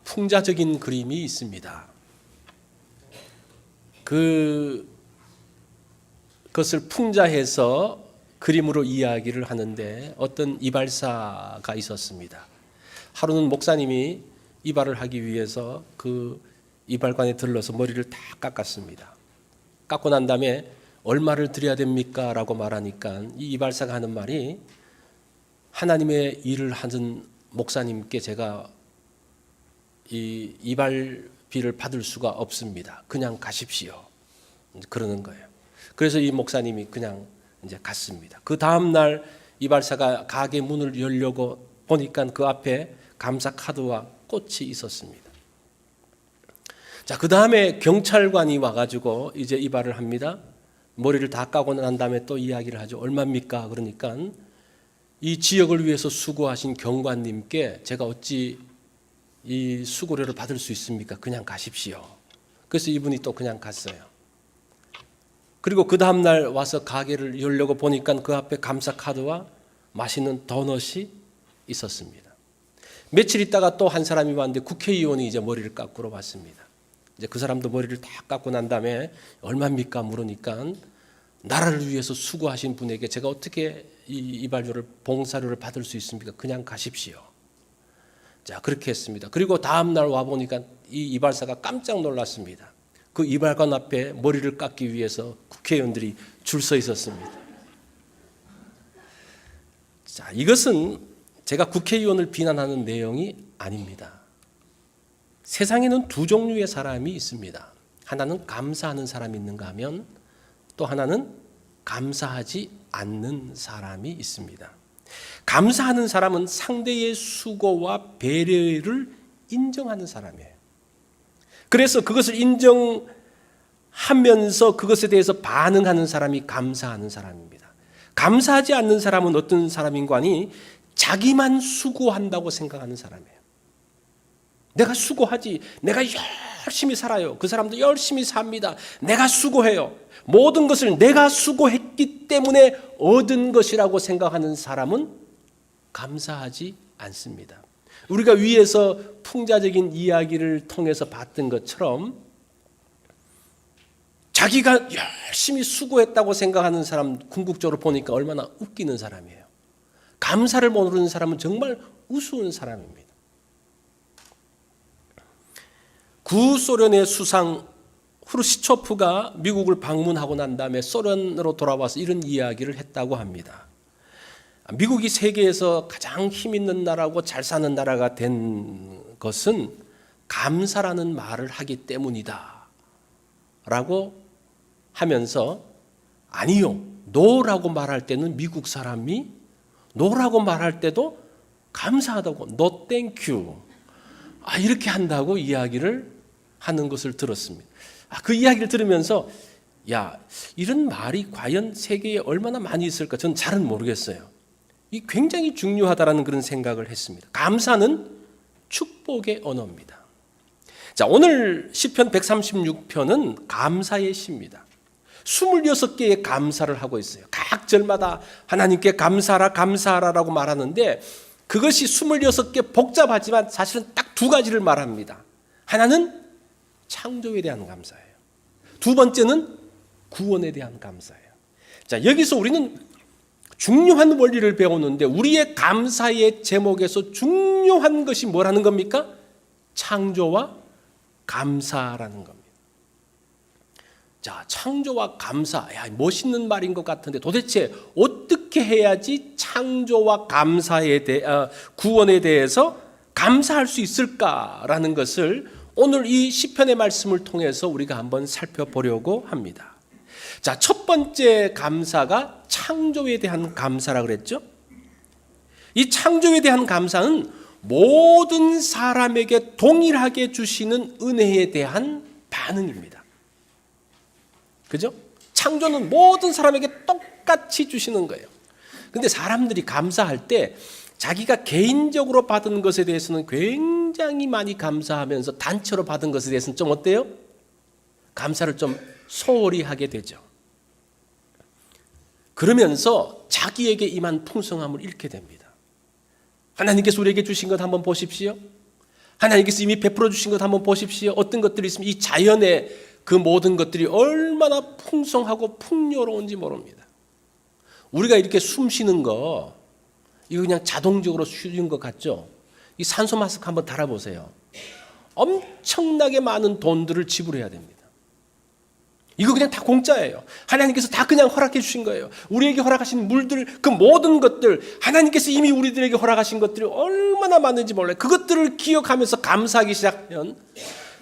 풍자적인 그림이 있습니다. 그것을 풍자해서 그림으로 이야기를 하는데 어떤 이발사가 있었습니다. 하루는 목사님이 이발을 하기 위해서 그 이발관에 들러서 머리를 다 깎았습니다. 깎고 난 다음에 얼마를 드려야 됩니까? 라고 말하니까 이 이발사가 하는 말이 하나님의 일을 하는 목사님께 제가 이 이발비를 받을 수가 없습니다. 그냥 가십시오. 그러는 거예요. 그래서 이 목사님이 그냥 이제 갔습니다. 그 다음 날 이발사가 가게 문을 열려고 보니까 그 앞에 감사 카드와 꽃이 있었습니다. 자, 그 다음에 경찰관이 와가지고 이제 이발을 합니다. 머리를 다 까고 난 다음에 또 이야기를 하죠. 얼마입니까? 그러니까 이 지역을 위해서 수고하신 경관님께 제가 어찌 이 수고료를 받을 수 있습니까? 그냥 가십시오. 그래서 이분이 또 그냥 갔어요. 그리고 그 다음날 와서 가게를 열려고 보니까 그 앞에 감사 카드와 맛있는 도넛이 있었습니다. 며칠 있다가 또 한 사람이 왔는데 국회의원이 이제 머리를 깎으러 왔습니다. 이제 그 사람도 머리를 다 깎고 난 다음에 얼마입니까? 물으니까 나라를 위해서 수고하신 분에게 제가 어떻게 이 이발료를 봉사료를 받을 수 있습니까? 그냥 가십시오. 자, 그렇게 했습니다. 그리고 다음 날 와 보니까 이 이발사가 깜짝 놀랐습니다. 그 이발관 앞에 머리를 깎기 위해서 국회의원들이 줄 서 있었습니다. 자, 이것은 제가 국회의원을 비난하는 내용이 아닙니다. 세상에는 두 종류의 사람이 있습니다. 하나는 감사하는 사람이 있는가 하면 또 하나는 감사하지 않는 사람이 있습니다. 감사하는 사람은 상대의 수고와 배려를 인정하는 사람이에요. 그래서 그것을 인정하면서 그것에 대해서 반응하는 사람이 감사하는 사람입니다. 감사하지 않는 사람은 어떤 사람인가 하니 자기만 수고한다고 생각하는 사람이에요. 내가 수고하지. 내가 열심히 살아요. 그 사람도 열심히 삽니다. 내가 수고해요. 모든 것을 내가 수고했기 때문에 얻은 것이라고 생각하는 사람은 감사하지 않습니다. 우리가 위에서 풍자적인 이야기를 통해서 봤던 것처럼 자기가 열심히 수고했다고 생각하는 사람 궁극적으로 보니까 얼마나 웃기는 사람이에요. 감사를 모르는 사람은 정말 우스운 사람입니다. 구소련의 수상 후르시초프가 미국을 방문하고 난 다음에 소련으로 돌아와서 이런 이야기를 했다고 합니다. 미국이 세계에서 가장 힘 있는 나라고 잘 사는 나라가 된 것은 감사라는 말을 하기 때문이다 라고 하면서 아니요, 노라고 말할 때는 미국 사람이 노라고 말할 때도 감사하다고 no thank you 이렇게 한다고 이야기를 하는 것을 들었습니다. 그 이야기를 들으면서 이런 말이 과연 세계에 얼마나 많이 있을까 저는 잘은 모르겠어요. 이 굉장히 중요하다라는 그런 생각을 했습니다. 감사는 축복의 언어입니다. 자, 오늘 시편 136편은 감사의 시입니다. 26개의 감사를 하고 있어요. 각 절마다 하나님께 감사하라라고 말하는데 그것이 26개 복잡하지만 사실은 딱 두 가지를 말합니다. 하나는 창조에 대한 감사예요. 두 번째는 구원에 대한 감사예요. 자, 여기서 우리는 중요한 원리를 배우는데 우리의 감사의 제목에서 중요한 것이 뭐라는 겁니까? 창조와 감사라는 겁니다. 자, 창조와 감사, 멋있는 말인 것 같은데 도대체 어떻게 해야지 창조와 감사에 구원에 대해서 감사할 수 있을까라는 것을 오늘 이 시편의 말씀을 통해서 우리가 한번 살펴보려고 합니다. 자, 첫 번째 감사가 창조에 대한 감사라고 그랬죠? 이 창조에 대한 감사는 모든 사람에게 동일하게 주시는 은혜에 대한 반응입니다. 그죠? 창조는 모든 사람에게 똑같이 주시는 거예요. 근데 사람들이 감사할 때 자기가 개인적으로 받은 것에 대해서는 굉장히 많이 감사하면서 단체로 받은 것에 대해서는 좀 어때요? 감사를 좀 소홀히 하게 되죠. 그러면서 자기에게 임한 풍성함을 잃게 됩니다. 하나님께서 우리에게 주신 것 한번 보십시오. 하나님께서 이미 베풀어 주신 것 한번 보십시오. 어떤 것들이 있으면 이 자연의 그 모든 것들이 얼마나 풍성하고 풍요로운지 모릅니다. 우리가 이렇게 숨 쉬는 거 이거 그냥 자동적으로 쉬는 것 같죠? 이 산소 마스크 한번 달아보세요. 엄청나게 많은 돈들을 지불해야 됩니다. 이거 그냥 다 공짜예요. 하나님께서 다 그냥 허락해 주신 거예요. 우리에게 허락하신 물들, 그 모든 것들, 하나님께서 이미 우리들에게 허락하신 것들이 얼마나 많은지 몰라요. 그것들을 기억하면서 감사하기 시작하면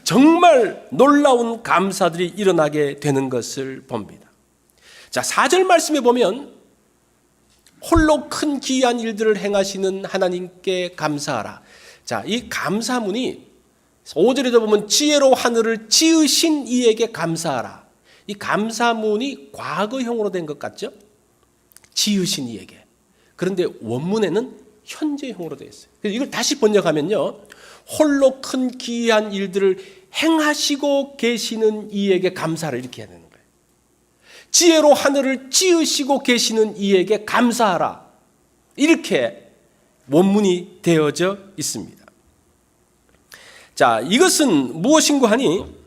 정말 놀라운 감사들이 일어나게 되는 것을 봅니다. 자, 4절 말씀에 보면 홀로 큰 기이한 일들을 행하시는 하나님께 감사하라. 자, 이 감사문이 5절에도 보면 지혜로 하늘을 지으신 이에게 감사하라. 이 감사문이 과거형으로 된 것 같죠? 지으신 이에게. 그런데 원문에는 현재형으로 되어 있어요. 그래서 이걸 다시 번역하면요, 홀로 큰 기이한 일들을 행하시고 계시는 이에게 감사를 이렇게 해야 되는 거예요. 지혜로 하늘을 지으시고 계시는 이에게 감사하라. 이렇게 원문이 되어져 있습니다. 자, 이것은 무엇인고 하니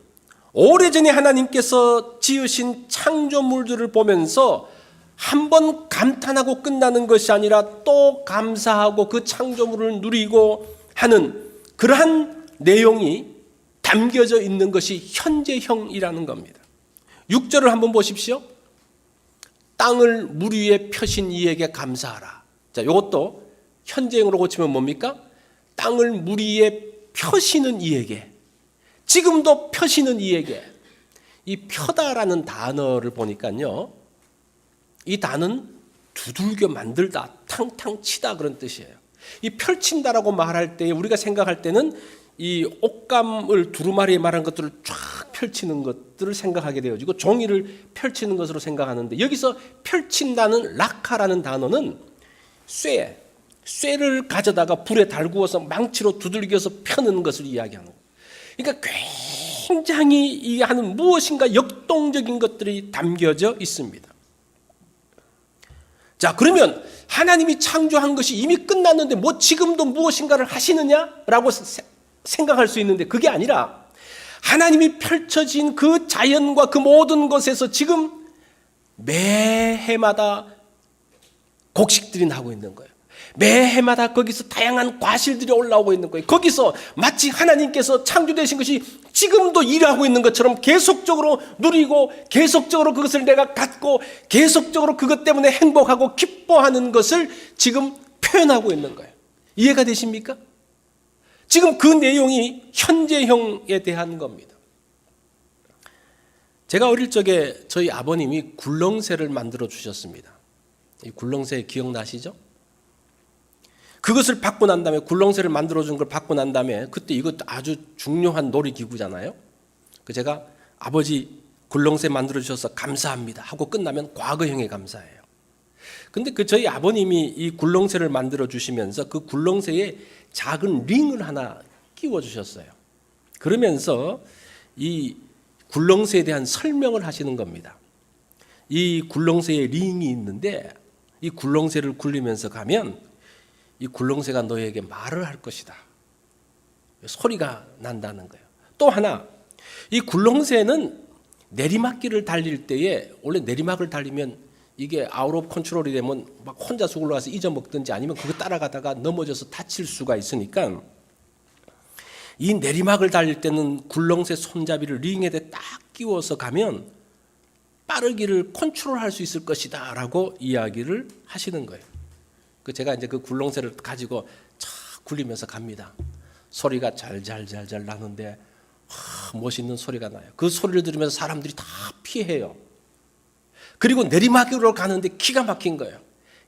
오래전에 하나님께서 지으신 창조물들을 보면서 한번 감탄하고 끝나는 것이 아니라 또 감사하고 그 창조물을 누리고 하는 그러한 내용이 담겨져 있는 것이 현재형이라는 겁니다. 6절을 한번 보십시오. 땅을 물 위에 펴신 이에게 감사하라. 자, 이것도 현재형으로 고치면 뭡니까? 땅을 물 위에 펴시는 이에게, 지금도 펴시는 이에게. 이 펴다라는 단어를 보니까요, 이 단어는 두들겨 만들다, 탕탕 치다 그런 뜻이에요. 이 펼친다라고 말할 때 우리가 생각할 때는 이 옷감을 두루마리에 말한 것들을 쫙 펼치는 것들을 생각하게 되어지고 종이를 펼치는 것으로 생각하는데, 여기서 펼친다는 라카라는 단어는 쇠를 가져다가 불에 달구어서 망치로 두들겨서 펴는 것을 이야기하는 거예요. 그러니까 굉장히 이 하는 무엇인가 역동적인 것들이 담겨져 있습니다. 자, 그러면 하나님이 창조한 것이 이미 끝났는데 뭐 지금도 무엇인가를 하시느냐라고 생각할 수 있는데, 그게 아니라 하나님이 펼쳐진 그 자연과 그 모든 것에서 지금 매해마다 곡식들이 나고 있는 거예요. 매해마다 거기서 다양한 과실들이 올라오고 있는 거예요. 거기서 마치 하나님께서 창조되신 것이 지금도 일하고 있는 것처럼 계속적으로 누리고 계속적으로 그것을 내가 갖고 계속적으로 그것 때문에 행복하고 기뻐하는 것을 지금 표현하고 있는 거예요. 이해가 되십니까? 지금 그 내용이 현재형에 대한 겁니다. 제가 어릴 적에 저희 아버님이 굴렁쇠를 만들어 주셨습니다. 이 굴렁쇠 기억나시죠? 그것을 받고 난 다음에, 굴렁쇠를 만들어준 걸 받고 난 다음에, 그때 이것도 아주 중요한 놀이기구잖아요. 제가 아버지 굴렁쇠 만들어주셔서 감사합니다 하고 끝나면 과거형의 감사예요. 근데 저희 아버님이 이 굴렁쇠를 만들어주시면서 그 굴렁쇠에 작은 링을 하나 끼워주셨어요. 그러면서 이 굴렁쇠에 대한 설명을 하시는 겁니다. 이 굴렁쇠에 링이 있는데 이 굴렁쇠를 굴리면서 가면 이 굴렁쇠가 너에게 말을 할 것이다. 소리가 난다는 거예요. 또 하나, 이 굴렁쇠는 내리막길을 달릴 때에, 원래 내리막을 달리면 이게 아웃 오브 컨트롤이 되면 막 혼자서 올라가서 잊어먹든지 아니면 그거 따라가다가 넘어져서 다칠 수가 있으니까, 이 내리막을 달릴 때는 굴렁쇠 손잡이를 링에 딱 끼워서 가면 빠르기를 컨트롤할 수 있을 것이다 라고 이야기를 하시는 거예요. 제가 이제 그 굴렁쇠를 가지고 착 굴리면서 갑니다. 소리가 잘잘잘잘 나는데 멋있는 소리가 나요. 그 소리를 들으면서 사람들이 다 피해요. 그리고 내리막으로 가는데 기가 막힌 거예요.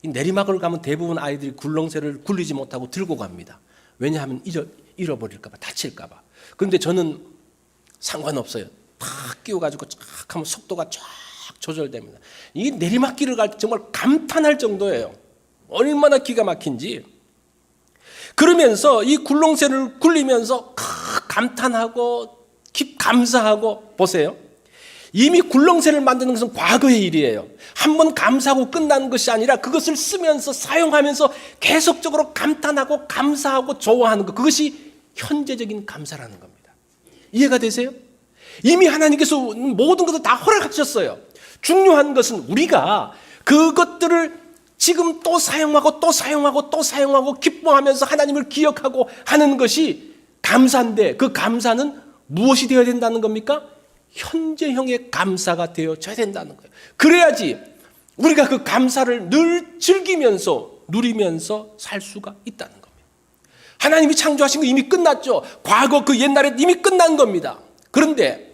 이 내리막으로 가면 대부분 아이들이 굴렁쇠를 굴리지 못하고 들고 갑니다. 왜냐하면 잃어버릴까 봐, 다칠까 봐. 그런데 저는 상관없어요. 탁 끼워가지고 쫙 하면 속도가 쫙 조절됩니다. 이 내리막길을 갈 때 정말 감탄할 정도예요. 얼마나 기가 막힌지. 그러면서 이 굴렁쇠를 굴리면서 감탄하고 감사하고, 보세요. 이미 굴렁쇠를 만드는 것은 과거의 일이에요. 한번 감사하고 끝나는 것이 아니라 그것을 쓰면서 사용하면서 계속적으로 감탄하고 감사하고 좋아하는 것, 그것이 현재적인 감사라는 겁니다. 이해가 되세요? 이미 하나님께서 모든 것을 다 허락하셨어요. 중요한 것은 우리가 그것들을 지금 또 사용하고 또 사용하고 또 사용하고 기뻐하면서 하나님을 기억하고 하는 것이 감사인데, 그 감사는 무엇이 되어야 된다는 겁니까? 현재형의 감사가 되어져야 된다는 거예요. 그래야지 우리가 그 감사를 늘 즐기면서 누리면서 살 수가 있다는 겁니다. 하나님이 창조하신 거 이미 끝났죠. 과거 그 옛날에 이미 끝난 겁니다. 그런데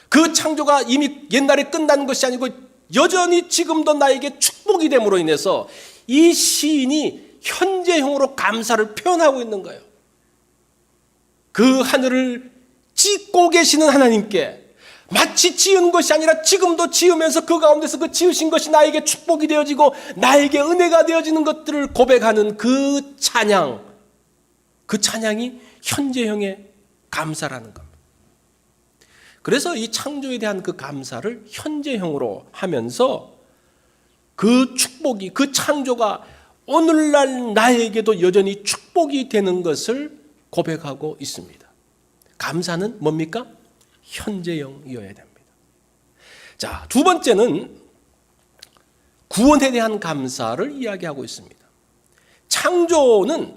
그 창조가 이미 옛날에 끝난 것이 아니고 여전히 지금도 나에게 축복이 됨으로 인해서 이 시인이 현재형으로 감사를 표현하고 있는 거예요. 그 하늘을 짓고 계시는 하나님께, 마치 지은 것이 아니라 지금도 지으면서 그 가운데서 그 지으신 것이 나에게 축복이 되어지고 나에게 은혜가 되어지는 것들을 고백하는 그 찬양, 그 찬양이 현재형의 감사라는 겁니다. 그래서 이 창조에 대한 그 감사를 현재형으로 하면서 그 축복이, 그 창조가 오늘날 나에게도 여전히 축복이 되는 것을 고백하고 있습니다. 감사는 뭡니까? 현재형이어야 됩니다. 자, 두 번째는 구원에 대한 감사를 이야기하고 있습니다. 창조는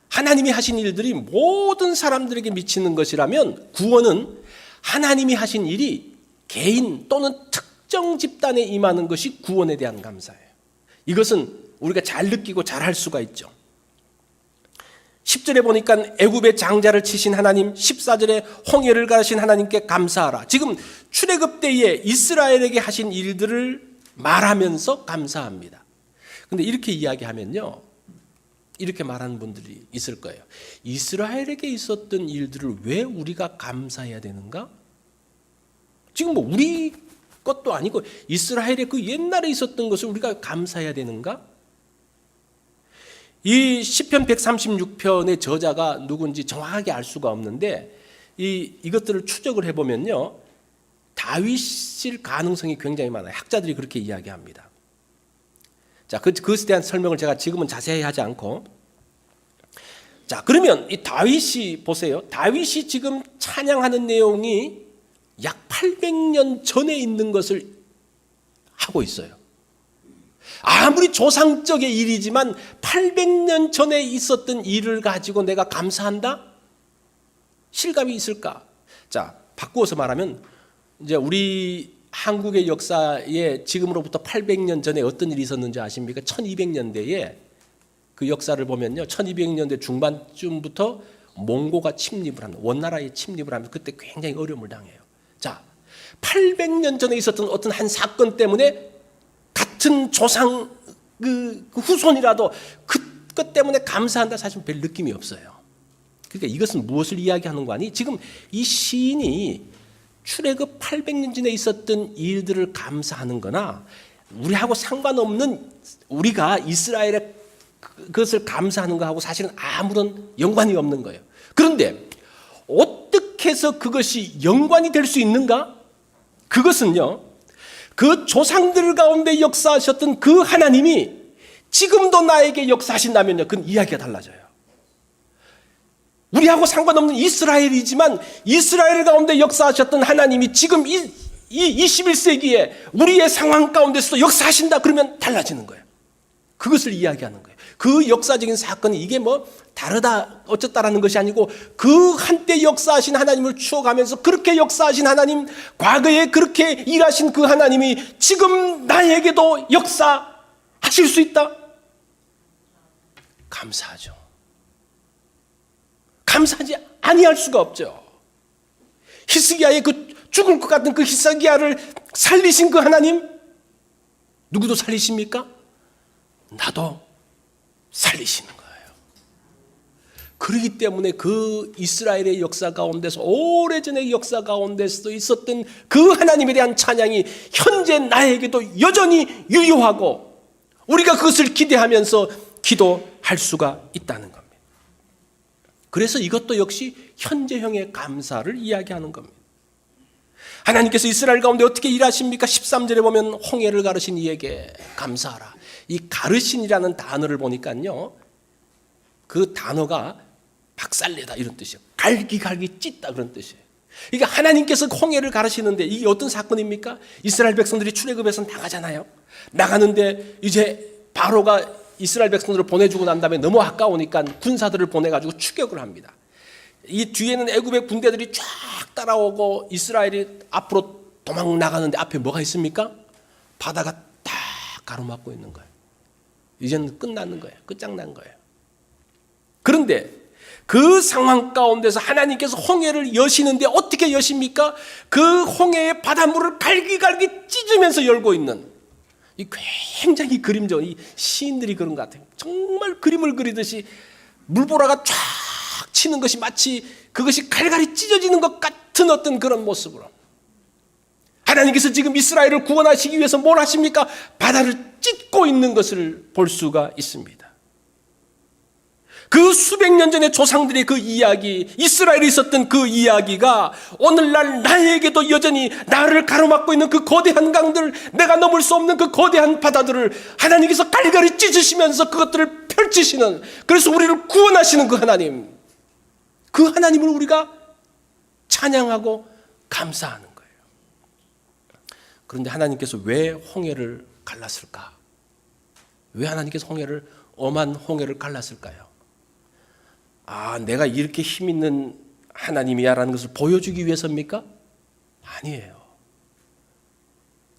하나님이 하신 일들이 모든 사람들에게 미치는 것이라면, 구원은 하나님이 하신 일이 개인 또는 특정 집단에 임하는 것이 구원에 대한 감사예요. 이것은 우리가 잘 느끼고 잘 할 수가 있죠. 10절에 보니까 애굽의 장자를 치신 하나님, 14절에 홍해를 가르신 하나님께 감사하라. 지금 출애굽 때에 이스라엘에게 하신 일들을 말하면서 감사합니다. 그런데 이렇게 이야기하면요, 이렇게 말하는 분들이 있을 거예요. 이스라엘에게 있었던 일들을 왜 우리가 감사해야 되는가? 지금 뭐 우리 것도 아니고 이스라엘의 그 옛날에 있었던 것을 우리가 감사해야 되는가? 이 시편 136편의 저자가 누군지 정확하게 알 수가 없는데, 이것들을 추적을 해보면요, 다윗일 가능성이 굉장히 많아요. 학자들이 그렇게 이야기합니다. 자, 그것에 대한 설명을 제가 지금은 자세히 하지 않고, 자, 그러면 이 다윗이 보세요. 다윗이 지금 찬양하는 내용이 약 800년 전에 있는 것을 하고 있어요. 아무리 조상적의 일이지만 800년 전에 있었던 일을 가지고 내가 감사한다? 실감이 있을까? 자, 바꾸어서 말하면 이제 우리 한국의 역사에 지금으로부터 800년 전에 어떤 일이 있었는지 아십니까? 1200년대에 그 역사를 보면요, 1200년대 중반쯤부터 몽고가 침입을 합니다. 원나라에 침입을 하면서 그때 굉장히 어려움을 당해요. 자, 800년 전에 있었던 어떤 한 사건 때문에 같은 조상 그 후손이라도 그것 때문에 감사한다, 사실 별 느낌이 없어요. 그러니까 이것은 무엇을 이야기하는 거 아니? 지금 이 시인이 출애굽 800년 전에 있었던 일들을 감사하는 거나 우리하고 상관없는, 우리가 이스라엘의 그것을 감사하는 거하고 사실은 아무런 연관이 없는 거예요. 그런데 어떻게 해서 그것이 연관이 될 수 있는가? 그것은요, 그 조상들 가운데 역사하셨던 그 하나님이 지금도 나에게 역사하신다면요, 그건 이야기가 달라져요. 우리하고 상관없는 이스라엘이지만 이스라엘 가운데 역사하셨던 하나님이 지금 이 21세기에 우리의 상황 가운데서도 역사하신다, 그러면 달라지는 거예요. 그것을 이야기하는 거예요. 그 역사적인 사건이 이게 뭐 다르다 어쩌다라는 것이 아니고, 그 한때 역사하신 하나님을 추억하면서 그렇게 역사하신 하나님, 과거에 그렇게 일하신 그 하나님이 지금 나에게도 역사하실 수 있다? 감사하죠. 감사하지 아니할 수가 없죠. 히스기야의 그 죽을 것 같은 그 히스기야를 살리신 그 하나님, 누구도 살리십니까? 나도 살리시는 거예요. 그렇기 때문에 그 이스라엘의 역사 가운데서, 오래전의 역사 가운데서도 있었던 그 하나님에 대한 찬양이 현재 나에게도 여전히 유효하고 우리가 그것을 기대하면서 기도할 수가 있다는 겁니다. 그래서 이것도 역시 현재형의 감사를 이야기하는 겁니다. 하나님께서 이스라엘 가운데 어떻게 일하십니까? 13절에 보면 홍해를 가르신 이에게 감사하라. 이 가르신이라는 단어를 보니까요, 그 단어가 박살내다 이런 뜻이에요. 갈기갈기 찢다 그런 뜻이에요. 그러니까 하나님께서 홍해를 가르시는데 이게 어떤 사건입니까? 이스라엘 백성들이 출애굽에서 나가잖아요. 나가는데 이제 바로가 이스라엘 백성들을 보내주고 난 다음에 너무 아까우니까 군사들을 보내가지고 추격을 합니다. 이 뒤에는 애굽의 군대들이 쫙 따라오고 이스라엘이 앞으로 도망 나가는데 앞에 뭐가 있습니까? 바다가 딱 가로막고 있는 거예요. 이제는 끝나는 거예요. 끝장난 거예요. 그런데 그 상황 가운데서 하나님께서 홍해를 여시는데 어떻게 여십니까? 그 홍해의 바닷물을 갈기갈기 찢으면서 열고 있는 이 굉장히 그림적, 이 시인들이 그런 것 같아요. 정말 그림을 그리듯이 물보라가 쫙 치는 것이 마치 그것이 갈갈이 찢어지는 것 같은 어떤 그런 모습으로 하나님께서 지금 이스라엘을 구원하시기 위해서 뭘 하십니까? 바다를 찢고 있는 것을 볼 수가 있습니다. 그 수백 년 전의 조상들의 그 이야기, 이스라엘에 있었던 그 이야기가 오늘날 나에게도 여전히 나를 가로막고 있는 그 거대한 강들, 내가 넘을 수 없는 그 거대한 바다들을 하나님께서 갈갈이 찢으시면서 그것들을 펼치시는, 그래서 우리를 구원하시는 그 하나님, 그 하나님을 우리가 찬양하고 감사하는 거예요. 그런데 하나님께서 왜 홍해를 갈랐을까? 왜 하나님께서 엄한 홍해를 갈랐을까요? 아, 내가 이렇게 힘 있는 하나님이야라는 것을 보여주기 위해서입니까? 아니에요.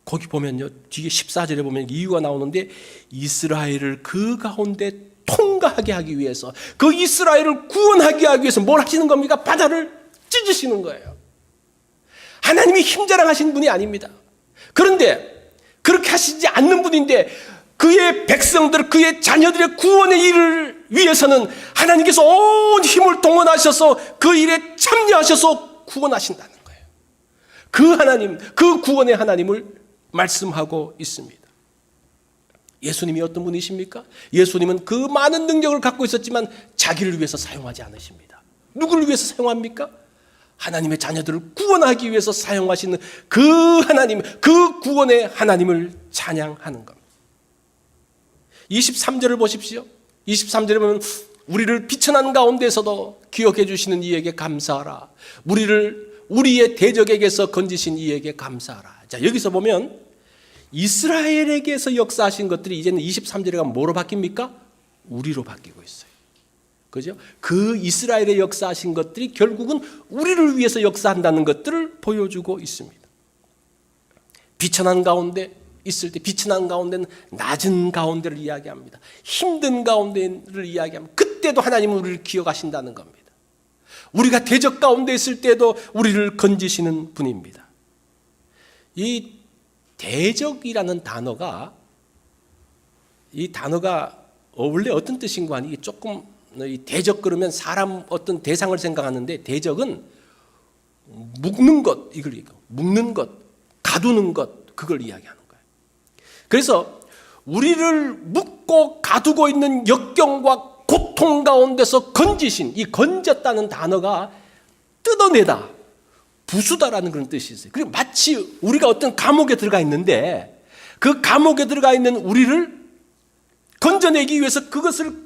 거기 보면요, 뒤에 14절에 보면 이유가 나오는데 이스라엘을 그 가운데 통과하게 하기 위해서, 그 이스라엘을 구원하게 하기 위해서 뭘 하시는 겁니까? 바다를 찢으시는 거예요. 하나님이 힘자랑하신 분이 아닙니다. 그런데 그렇게 하시지 않는 분인데 그의 백성들, 그의 자녀들의 구원의 일을 위해서는 하나님께서 온 힘을 동원하셔서 그 일에 참여하셔서 구원하신다는 거예요. 그 하나님, 그 구원의 하나님을 말씀하고 있습니다. 예수님이 어떤 분이십니까? 예수님은 그 많은 능력을 갖고 있었지만 자기를 위해서 사용하지 않으십니다. 누구를 위해서 사용합니까? 하나님의 자녀들을 구원하기 위해서 사용하시는 그 하나님, 그 구원의 하나님을 찬양하는 겁니다. 23절을 보십시오. 23절에 보면 우리를 비천한 가운데서도 기억해 주시는 이에게 감사하라. 우리의 대적에게서 건지신 이에게 감사하라. 자, 여기서 보면 이스라엘에게서 역사하신 것들이 이제는 23절에 가면 뭐로 바뀝니까? 우리로 바뀌고 있어요. 그죠? 그 이스라엘에 역사하신 것들이 결국은 우리를 위해서 역사한다는 것들을 보여주고 있습니다. 비천한 가운데 있을 때, 비천한 가운데는 낮은 가운데를 이야기합니다. 힘든 가운데를 이야기합니다. 그때도 하나님은 우리를 기억하신다는 겁니다. 우리가 대적 가운데 있을 때도 우리를 건지시는 분입니다. 이 대적이라는 단어가, 이 단어가 원래 어떤 뜻인가 하니 조금, 이 대적 그러면 사람 어떤 대상을 생각하는데, 대적은 묶는 것, 이걸 얘기해요. 묶는 것, 가두는 것, 그걸 이야기하는 거예요. 그래서 우리를 묶고 가두고 있는 역경과 고통 가운데서 건지신, 이 건졌다는 단어가 뜯어내다, 부수다라는 그런 뜻이 있어요. 그리고 마치 우리가 어떤 감옥에 들어가 있는데 그 감옥에 들어가 있는 우리를 건져내기 위해서 그것을,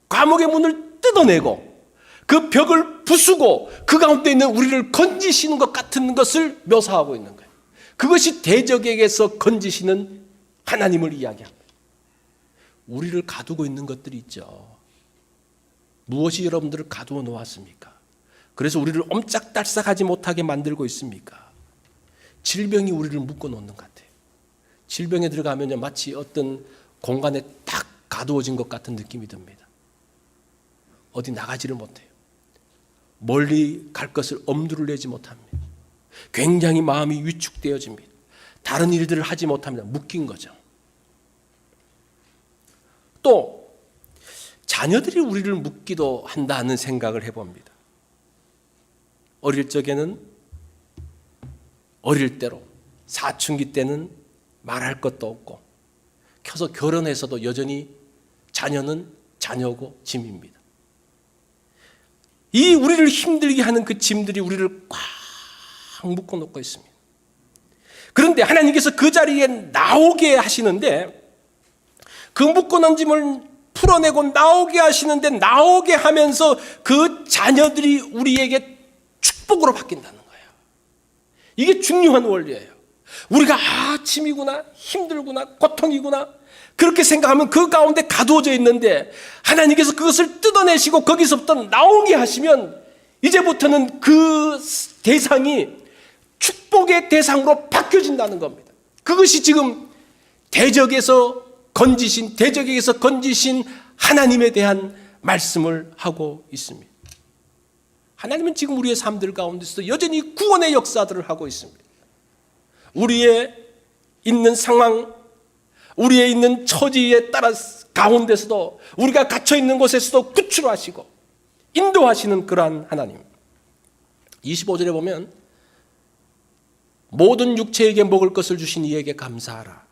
감옥의 문을 뜯어내고 그 벽을 부수고 그 가운데 있는 우리를 건지시는 것 같은 것을 묘사하고 있는 거예요. 그것이 대적에게서 건지시는 하나님을 이야기합니다. 우리를 가두고 있는 것들이 있죠. 무엇이 여러분들을 가두어 놓았습니까? 그래서 우리를 옴짝달싹하지 못하게 만들고 있습니까? 질병이 우리를 묶어 놓는 것 같아요. 질병에 들어가면 마치 어떤 공간에 딱 가두어진 것 같은 느낌이 듭니다. 어디 나가지를 못해요. 멀리 갈 것을 엄두를 내지 못합니다. 굉장히 마음이 위축되어집니다. 다른 일들을 하지 못합니다. 묶인 거죠. 또 자녀들이 우리를 묶기도 한다는 생각을 해봅니다. 어릴 적에는, 어릴 때로 사춘기 때는 말할 것도 없고, 켜서 결혼해서도 여전히 자녀는 자녀고 짐입니다. 이 우리를 힘들게 하는 그 짐들이 우리를 꽉 묶어 놓고 있습니다. 그런데 하나님께서 그 자리에 나오게 하시는데 그 묶어 놓은 짐을 풀어내고 나오게 하시는데 나오게 하면서 그 자녀들이 우리에게 축복으로 바뀐다는 거예요. 이게 중요한 원리예요. 우리가 짐이구나, 힘들구나, 고통이구나 그렇게 생각하면 그 가운데 가두어져 있는데 하나님께서 그것을 뜯어내시고 거기서부터 나오게 하시면 이제부터는 그 대상이 축복의 대상으로 바뀌어진다는 겁니다. 그것이 지금 대적에서 건지신 하나님에 대한 말씀을 하고 있습니다. 하나님은 지금 우리의 삶들 가운데서 여전히 구원의 역사들을 하고 있습니다. 우리의 있는 상황, 우리의 있는 처지에 따라 가운데서도 우리가 갇혀 있는 곳에서도 구출하시고 인도하시는 그러한 하나님. 25절에 보면 모든 육체에게 먹을 것을 주신 이에게 감사하라.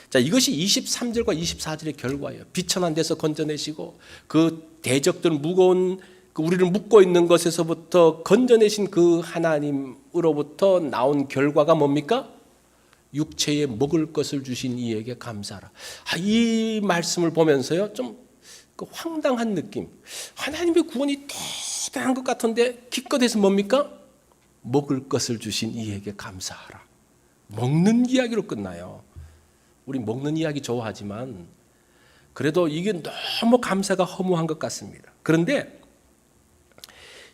자, 이것이 23절과 24절의 결과예요. 비천한 데서 건져내시고 그 대적들 무거운 우리를 묶고 있는 것에서부터 건져내신 그 하나님으로부터 나온 결과가 뭡니까? 육체에 먹을 것을 주신 이에게 감사하라. 이 말씀을 보면서요, 좀 황당한 느낌. 하나님의 구원이 대단한 것 같은데 기껏해서 뭡니까? 먹을 것을 주신 이에게 감사하라. 먹는 이야기로 끝나요. 우리 먹는 이야기 좋아하지만 그래도 이게 너무 감사가 허무한 것 같습니다. 그런데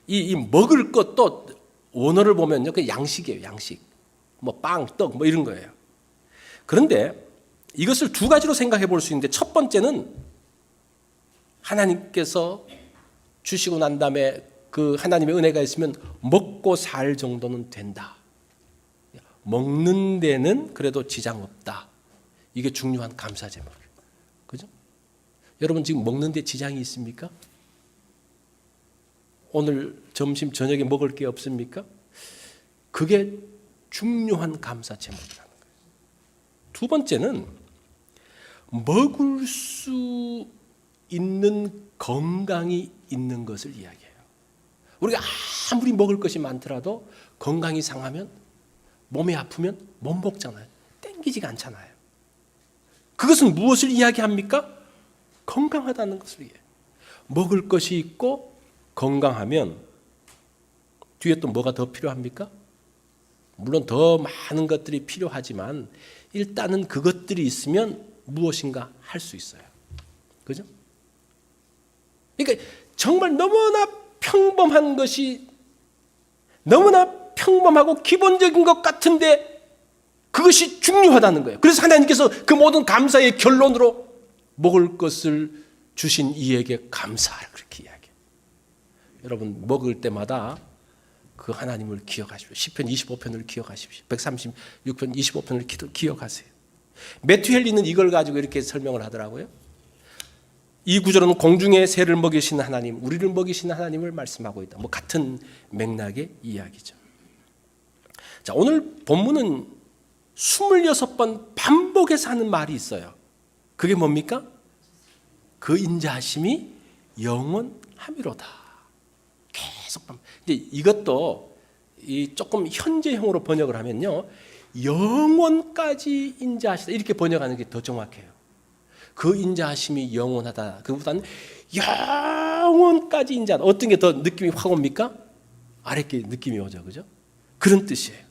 이 먹을 것도 원어를 보면요, 그 양식이에요. 양식. 뭐 빵, 떡, 뭐 이런 거예요. 그런데 이것을 두 가지로 생각해 볼 수 있는데 첫 번째는 하나님께서 주시고 난 다음에 그 하나님의 은혜가 있으면 먹고 살 정도는 된다. 먹는 데는 그래도 지장 없다. 이게 중요한 감사 제목이에요. 그죠? 여러분 지금 먹는 데 지장이 있습니까? 오늘 점심 저녁에 먹을 게 없습니까? 그게 중요한 감사 제목이라는 거예요. 두 번째는 먹을 수 있는 건강이 있는 것을 이야기해요. 우리가 아무리 먹을 것이 많더라도 건강이 상하면, 몸이 아프면 못 먹잖아요. 땡기지가 않잖아요. 그것은 무엇을 이야기합니까? 건강하다는 것을 이야기해요. 먹을 것이 있고 건강하면 뒤에 또 뭐가 더 필요합니까? 물론 더 많은 것들이 필요하지만 일단은 그것들이 있으면 무엇인가 할 수 있어요. 그죠? 그러니까 정말 너무나 평범한 것이 너무나 평범하고 기본적인 것 같은데 그것이 중요하다는 거예요. 그래서 하나님께서 그 모든 감사의 결론으로 먹을 것을 주신 이에게 감사하라 그렇게 이야기해요. 여러분 먹을 때마다 그 하나님을 기억하십시오. 시편 25편을 기억하십시오. 136편 25편을 기억하세요. 매튜 헨리는 이걸 가지고 이렇게 설명을 하더라고요. 이 구절은 공중의 새를 먹이시는 하나님, 우리를 먹이시는 하나님을 말씀하고 있다. 뭐 같은 맥락의 이야기죠. 자, 오늘 본문은 26번 반복해서 하는 말이 있어요. 그게 뭡니까? 그 인자하심이 영원함이로다. 계속 이제 이것도 조금 현재형으로 번역을 하면요, 영원까지 인자하시다 이렇게 번역하는 게 더 정확해요. 그 인자하심이 영원하다. 그보다는 영원까지 인자하다. 어떤 게 더 느낌이 확 옵니까? 아랫게 느낌이 오죠, 그죠? 그런 뜻이에요.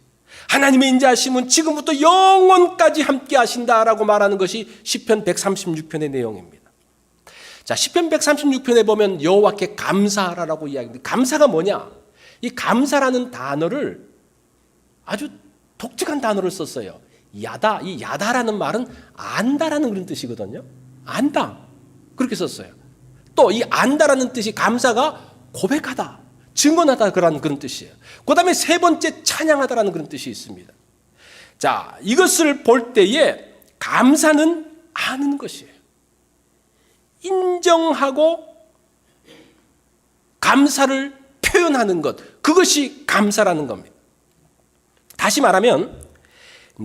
하나님의 인자하심은 지금부터 영원까지 함께 하신다라고 말하는 것이 시편 136편의 내용입니다. 자, 시편 136편에 보면 여호와께 감사하라라고 이야기합니다. 감사가 뭐냐? 이 감사라는 단어를 아주 독특한 단어를 썼어요. 야다. 이 야다라는 말은 안다라는 그런 뜻이거든요. 안다. 그렇게 썼어요. 또 이 안다라는 뜻이 감사가 고백하다, 증언하다 그런 뜻이에요. 그 다음에 세 번째 찬양하다라는 그런 뜻이 있습니다. 자, 이것을 볼 때에 감사는 아는 것이에요. 인정하고 감사를 표현하는 것, 그것이 감사라는 겁니다. 다시 말하면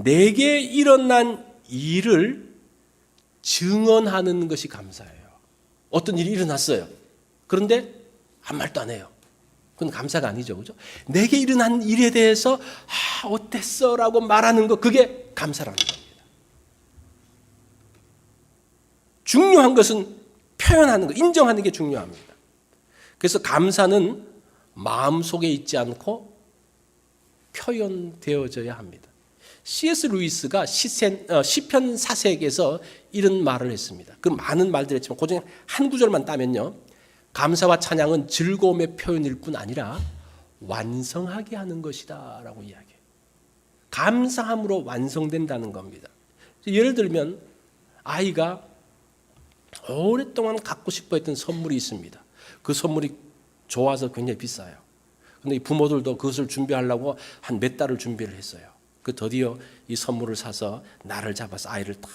내게 일어난 일을 증언하는 것이 감사예요. 어떤 일이 일어났어요. 그런데 아무 말도 안 해요. 그건 감사가 아니죠, 그죠? 내게 일어난 일에 대해서 어땠어? 라고 말하는 것, 그게 감사라는 겁니다. 중요한 것은 표현하는 거, 인정하는 게 중요합니다. 그래서 감사는 마음속에 있지 않고 표현되어져야 합니다. C.S. 루이스가 시편 4색에서 이런 말을 했습니다. 그 많은 말들 했지만 그 중에 한 구절만 따면요. 감사와 찬양은 즐거움의 표현일 뿐 아니라 완성하게 하는 것이다 라고 이야기해요. 감사함으로 완성된다는 겁니다. 예를 들면 아이가 오랫동안 갖고 싶어 했던 선물이 있습니다. 그 선물이 좋아서 굉장히 비싸요. 그런데 부모들도 그것을 준비하려고 한 몇 달을 준비를 했어요. 그 드디어 이 선물을 사서 날을 잡아서 아이를 딱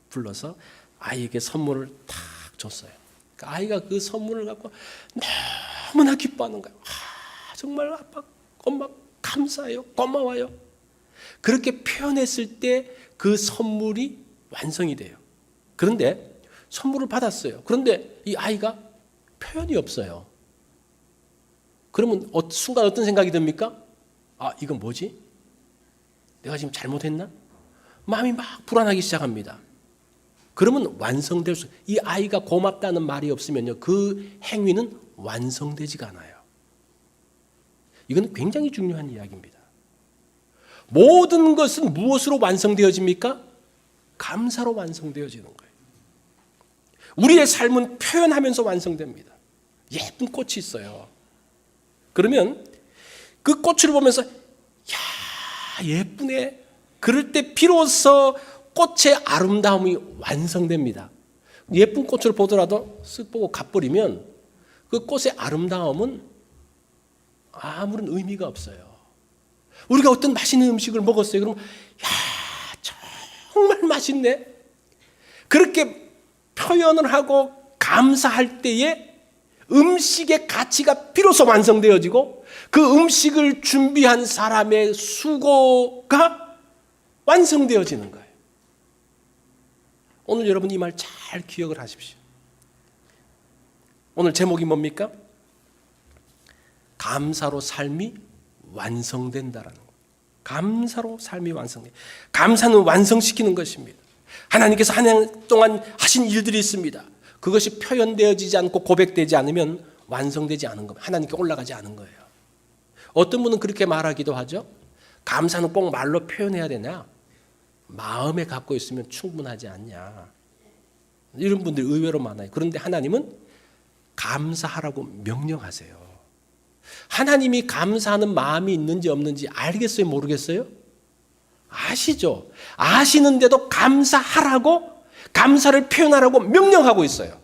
불러서 아이에게 선물을 딱 줬어요. 아이가 그 선물을 갖고 너무나 기뻐하는 거예요. 정말 아빠, 엄마 감사해요. 고마워요. 그렇게 표현했을 때 그 선물이 완성이 돼요. 그런데 선물을 받았어요. 그런데 이 아이가 표현이 없어요. 그러면 순간 어떤 생각이 듭니까? 아, 이건 뭐지? 내가 지금 잘못했나? 마음이 막 불안하기 시작합니다. 그러면 완성될 수, 이 아이가 고맙다는 말이 없으면요, 그 행위는 완성되지가 않아요. 이건 굉장히 중요한 이야기입니다. 모든 것은 무엇으로 완성되어집니까? 감사로 완성되어지는 거예요. 우리의 삶은 표현하면서 완성됩니다. 예쁜 꽃이 있어요. 그러면 그 꽃을 보면서 야, 예쁘네. 그럴 때 비로소 꽃의 아름다움이 완성됩니다. 예쁜 꽃을 보더라도 쓱 보고 가버리면 그 꽃의 아름다움은 아무런 의미가 없어요. 우리가 어떤 맛있는 음식을 먹었어요. 그러면 야, 정말 맛있네. 그렇게 표현을 하고 감사할 때에 음식의 가치가 비로소 완성되어지고 그 음식을 준비한 사람의 수고가 완성되어지는 거예요. 오늘 여러분 이 말 잘 기억을 하십시오. 오늘 제목이 뭡니까? 감사로 삶이 완성된다라는 것. 감사로 삶이 완성돼. 감사는 완성시키는 것입니다. 하나님께서 한 해 동안 하신 일들이 있습니다. 그것이 표현되어지지 않고 고백되지 않으면 완성되지 않은 겁니다. 하나님께 올라가지 않은 거예요. 어떤 분은 그렇게 말하기도 하죠. 감사는 꼭 말로 표현해야 되냐? 마음에 갖고 있으면 충분하지 않냐? 이런 분들이 의외로 많아요. 그런데 하나님은 감사하라고 명령하세요. 하나님이 감사하는 마음이 있는지 없는지 알겠어요? 모르겠어요? 아시죠? 아시는데도 감사하라고, 감사를 표현하라고 명령하고 있어요.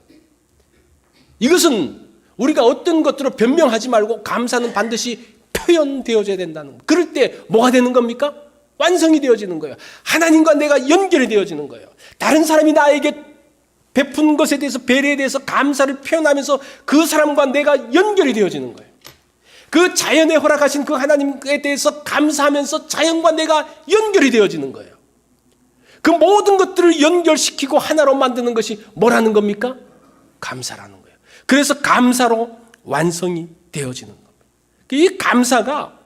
이것은 우리가 어떤 것들을 변명하지 말고 감사는 반드시 표현되어져야 된다는 거예요. 그럴 때 뭐가 되는 겁니까? 완성이 되어지는 거예요. 하나님과 내가 연결이 되어지는 거예요. 다른 사람이 나에게 베푼 것에 대해서, 배려에 대해서 감사를 표현하면서 그 사람과 내가 연결이 되어지는 거예요. 그 자연에 허락하신 그 하나님에 대해서 감사하면서 자연과 내가 연결이 되어지는 거예요. 그 모든 것들을 연결시키고 하나로 만드는 것이 뭐라는 겁니까? 감사라는 거예요. 그래서 감사로 완성이 되어지는 겁니다. 이 감사가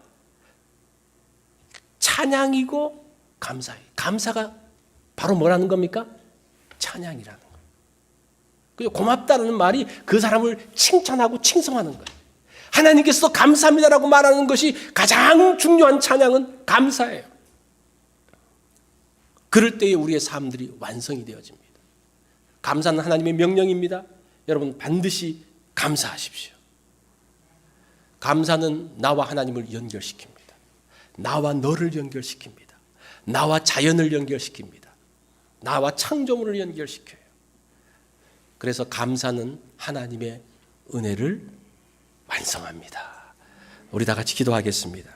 찬양이고 감사예요. 감사가 바로 뭐라는 겁니까? 찬양이라는 거예요. 그리고 고맙다는 말이 그 사람을 칭찬하고 칭송하는 거예요. 하나님께서 감사합니다라고 말하는 것이 가장 중요한 찬양은 감사예요. 그럴 때에 우리의 삶들이 완성이 되어집니다. 감사는 하나님의 명령입니다. 여러분 반드시 감사하십시오. 감사는 나와 하나님을 연결시킵니다. 나와 너를 연결시킵니다. 나와 자연을 연결시킵니다. 나와 창조물을 연결시켜요. 그래서 감사는 하나님의 은혜를 완성합니다. 우리 다 같이 기도하겠습니다.